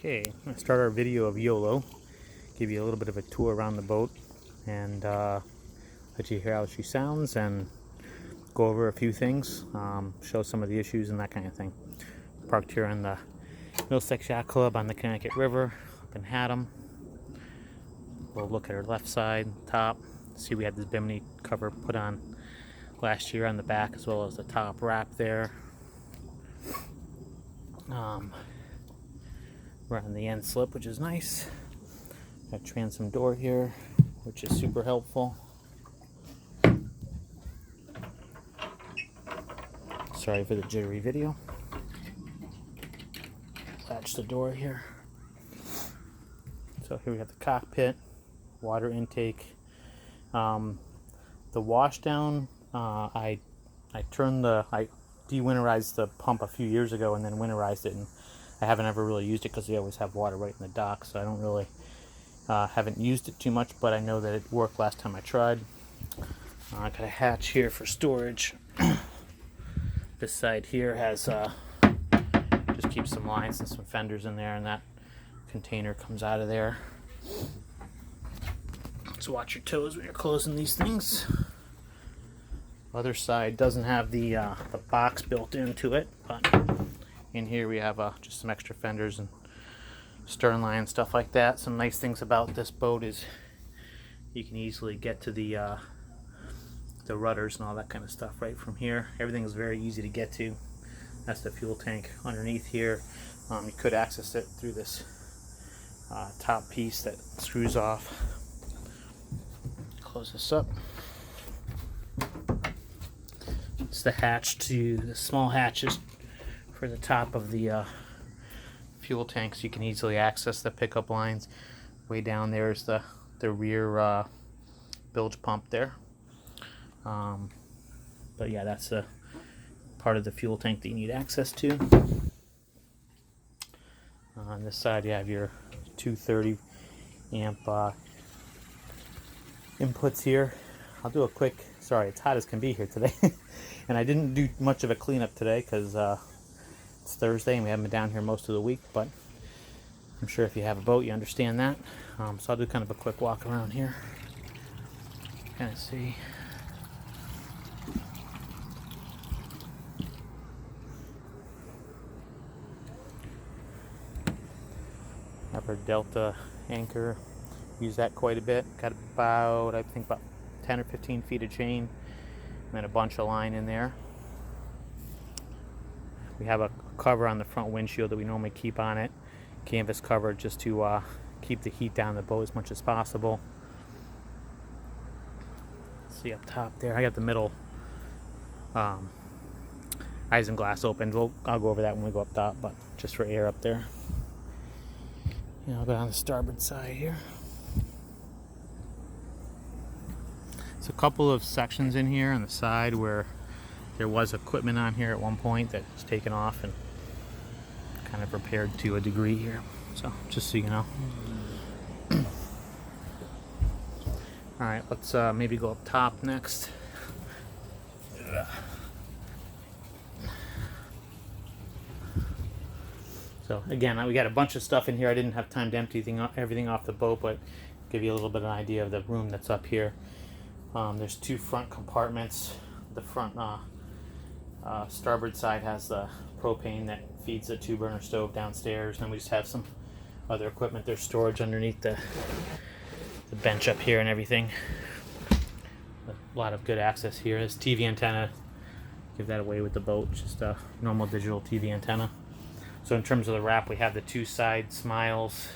Okay, I'm going to start our video of Yolo, give you a little bit of a tour around the boat, and let you hear how she sounds and go over a few things, show some of the issues and that kind of thing. Parked here in the Middlesex Yacht Club on the Connecticut River up in Haddam. We'll look at her left side, top. See, we had this bimini cover put on last year on the back as well as the top wrap there. We're on the end slip, which is nice. Got transom door here, which is super helpful. Sorry for the jittery video. Latch the door here. So here we have the cockpit, water intake. The washdown, I de-winterized the pump a few years ago and then winterized it, and I haven't ever really used it because we always have water right in the dock, so I don't really haven't used it too much, but I know that it worked last time I tried. I got a hatch here for storage. This side here has just keeps some lines and some fenders in there, and that container comes out of there. So watch your toes when you're closing these things. Other side doesn't have the box built into it, but in here we have just some extra fenders and stern line, stuff like that. Some nice things about this boat is you can easily get to the rudders and all that kind of stuff right from here. Everything is very easy to get to. That's the fuel tank underneath here. You could access it through this top piece that screws off. Close this up. It's the hatch to the small hatches for the top of the fuel tank, so you can easily access the pickup lines. Way down there is the rear bilge pump there. But yeah, that's the part of the fuel tank that you need access to. On this side you have your 230 amp inputs here. I'll do a quick, sorry, it's hot as can be here today. And I didn't do much of a cleanup today because it's Thursday and we haven't been down here most of the week, but I'm sure if you have a boat you understand that. So I'll do kind of a quick walk around here. Kind of see. Upper Delta anchor, use that quite a bit. Got about, I think about 10 or 15 feet of chain and then a bunch of line in there. We have a cover on the front windshield that we normally keep on it, canvas cover, just to keep the heat down the boat as much as possible. See up top there, I got the middle isinglass open. I'll go over that when we go up top, but just for air up there. And I'll go down the starboard side here. There's a couple of sections in here on the side where there was equipment on here at one point that was taken off and kind of repaired to a degree here. So just so you know. Alright, let's maybe go up top next. So again, we got a bunch of stuff in here. I didn't have time to empty everything off the boat, but give you a little bit of an idea of the room that's up here. There's two front compartments. The front starboard side has the propane that feeds the 2-burner stove downstairs, and we just have some other equipment. There's storage underneath the bench up here and everything. A lot of good access here. There's TV antenna. Give that away with the boat. Just a normal digital TV antenna. So in terms of the wrap, we have the two side smiles.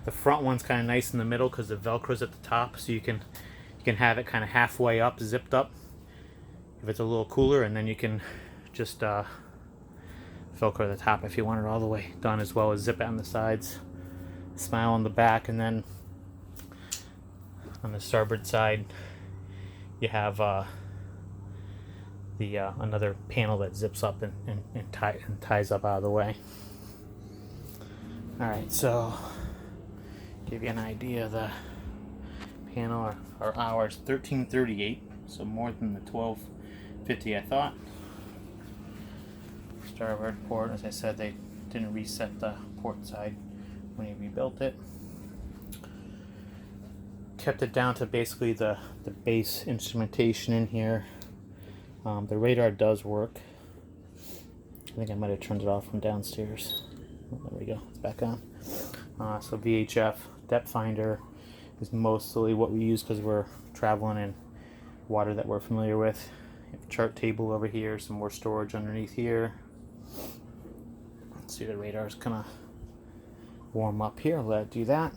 The front one's kind of nice in the middle because the Velcro's at the top, so you can have it kind of halfway up, zipped up if it's a little cooler, and then you can just Velcro the top if you want it all the way done, as well as zip it on the sides, smile on the back, and then on the starboard side you have another panel that zips up and ties up out of the way. Alright, so give you an idea of the panel. Our hours 13:38, so more than the 12:50 I thought. Starboard port, as I said, they didn't reset the port side when he rebuilt it. Kept it down to basically the base instrumentation in here. The radar does work. I think I might have turned it off from downstairs. Oh, there we go, it's back on. So VHF, depth finder is mostly what we use because we're traveling in water that we're familiar with. You have a chart table over here, some more storage underneath here. Let's see, the radar's kind of warm up here. Let it do that.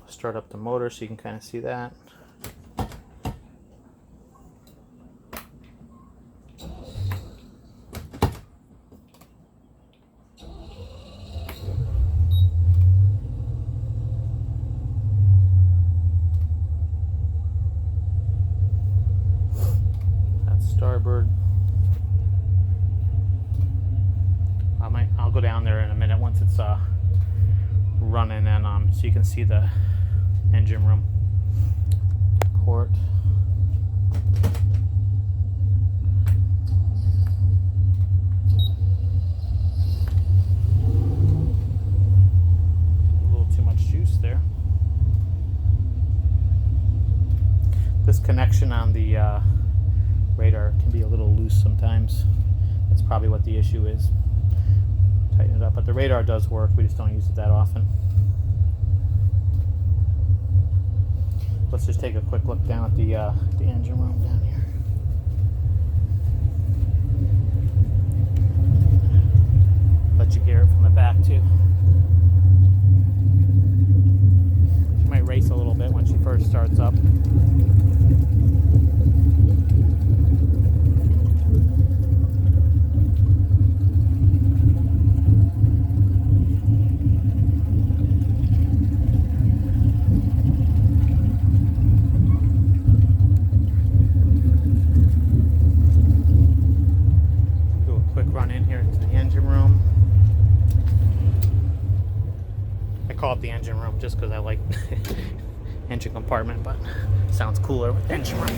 Start up the motor so you can kind of see that. That's starboard. I'll go down there in a minute once it's running, and so you can see the engine room port. A little too much juice there. This connection on the radar can be a little loose sometimes. That's probably what the issue is. Tighten it up, but the radar does work. We just don't use it that often. Let's just take a quick look down at the engine room down here. Let you hear it from the back too. She might race a little bit when she first starts up. The engine room just because I like engine compartment, but sounds cooler with engine room.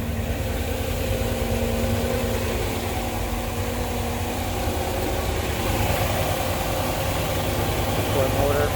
Motor.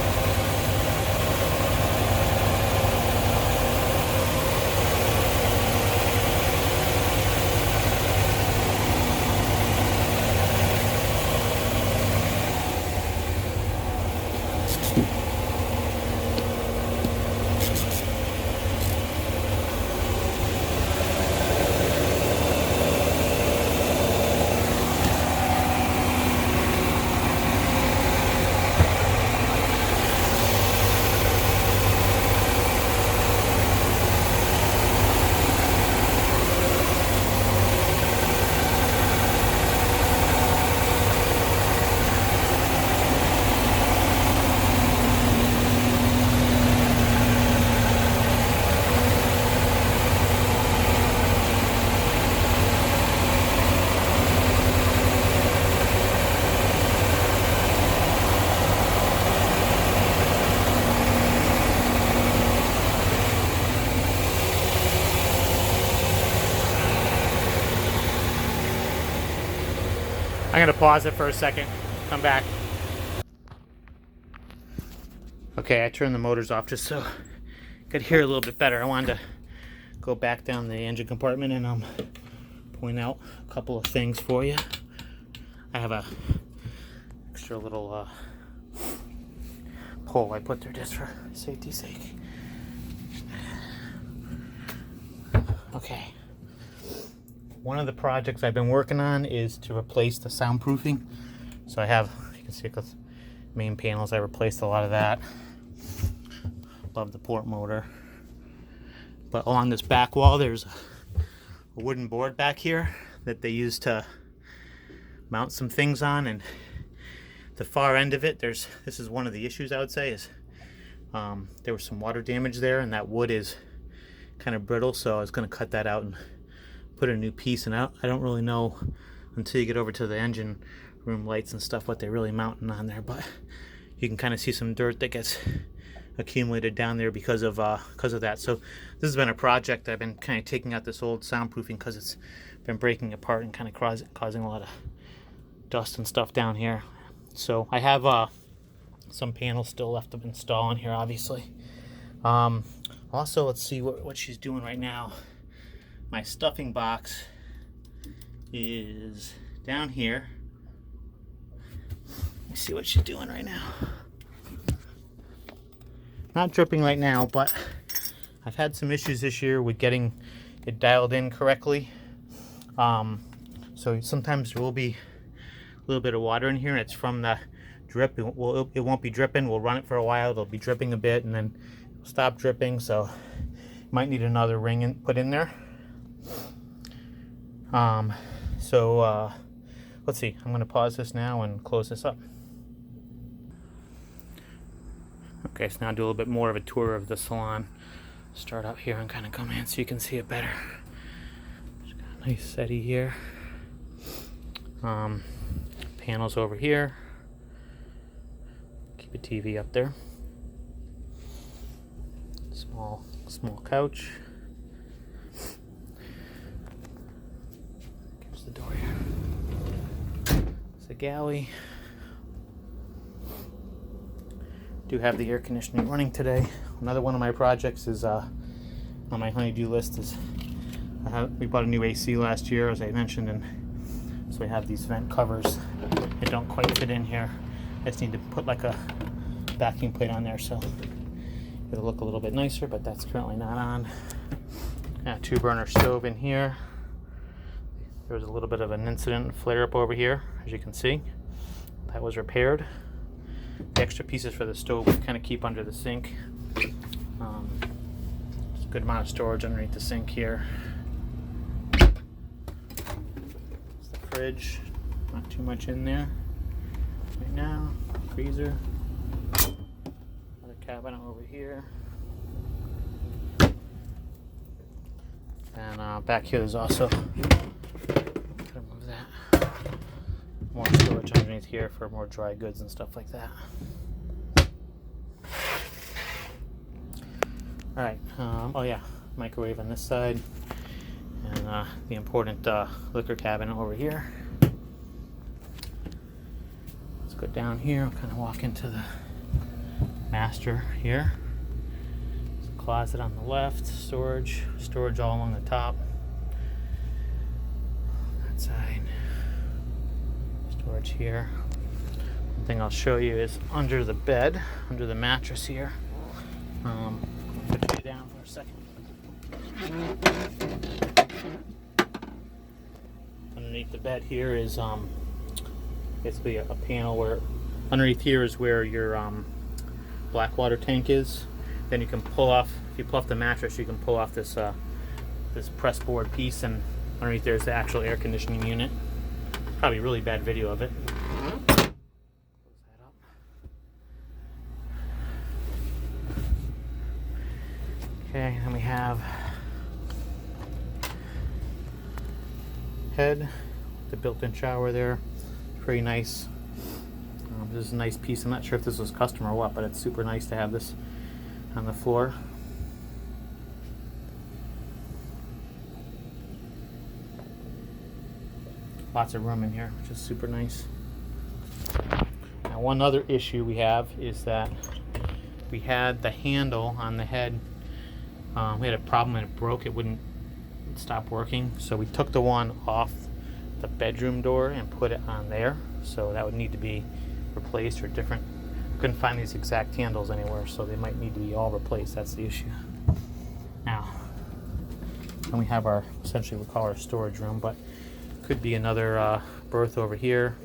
I'm going to pause it for a second, come back. Okay, I turned the motors off just so I could hear a little bit better. I wanted to go back down the engine compartment and point out a couple of things for you. I have a extra little pole I put there just for safety's sake. Okay. One of the projects I've been working on is to replace the soundproofing. So I have, you can see the main panels, I replaced a lot of that. Love the port motor. But along this back wall, there's a wooden board back here that they use to mount some things on, and the far end of it, this is one of the issues I would say is there was some water damage there, and that wood is kind of brittle, so I was going to cut that out and put a new piece. And I don't really know until you get over to the engine room lights and stuff what they're really mounting on there, but you can kind of see some dirt that gets accumulated down there because of that. So this has been a project. I've been kind of taking out this old soundproofing because it's been breaking apart and kind of causing a lot of dust and stuff down here. So I have Some panels still left to install in here, obviously. Also, let's see what she's doing right now. My stuffing box is down here. Let me see what she's doing right now. Not dripping right now, but I've had some issues this year with getting it dialed in correctly. So sometimes there will be a little bit of water in here, and it's from the drip. It won't be dripping. We'll run it for a while. It'll be dripping a bit, and then it'll stop dripping. So you might need another ring put in there. Let's see. I'm going to pause this now and close this up. Okay, so now I'll do a little bit more of a tour of the salon. Start up here and kind of come in so you can see it better. Just got a nice settee here. Panels over here. Keep a TV up there. Small couch. Here's the door here. It's a galley. Do have the air conditioning running today. Another one of my projects is on my honey-do list is we bought a new AC last year, as I mentioned, and so we have these vent covers that don't quite fit in here. I just need to put like a backing plate on there so it'll look a little bit nicer, but that's currently not on. Got a 2-burner stove in here. There was a little bit of an incident, flare up over here, as you can see. That was repaired. The extra pieces for the stove we kind of keep under the sink. There's a good amount of storage underneath the sink here. It's the fridge, not too much in there right now. Freezer, another cabinet over here, and back here there's also, gotta move that, more storage underneath here for more dry goods and stuff like that. Alright, oh yeah, microwave on this side, and the important liquor cabinet over here. Let's go down here, I'll kind of walk into the master here. There's a closet on the left, storage all along the top. That side, storage here. One thing I'll show you is under the bed, under the mattress here. Put you down for a second. Underneath the bed here is basically a panel where underneath here is where your black water tank is. Then you can pull off, if you pull off the mattress, you can pull off this this press board piece, and underneath there's the actual air conditioning unit. Probably a really bad video of it. Okay, then we have head, the built-in shower there. Pretty nice. This is a nice piece. I'm not sure if this was custom or what, but it's super nice to have this on the floor. Lots of room in here, which is super nice. Now, one other issue we have is that we had the handle on the head. We had a problem and it broke. It wouldn't stop working. So we took the one off the bedroom door and put it on there. So that would need to be replaced or different. Couldn't find these exact handles anywhere, so they might need to be all replaced. That's the issue. Now, then we have our, essentially we call our storage room, but could be another berth over here.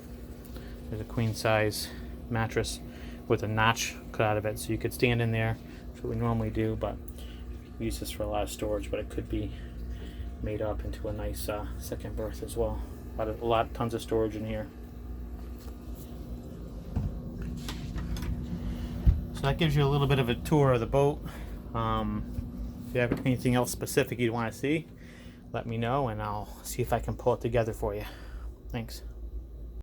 There's a queen size mattress with a notch cut out of it, so you could stand in there. That's what we normally do, but we use this for a lot of storage, but it could be made up into a nice second berth as well. Tons of storage in here. So that gives you a little bit of a tour of the boat. If you have anything else specific you'd want to see, let me know and I'll see if I can pull it together for you. Thanks.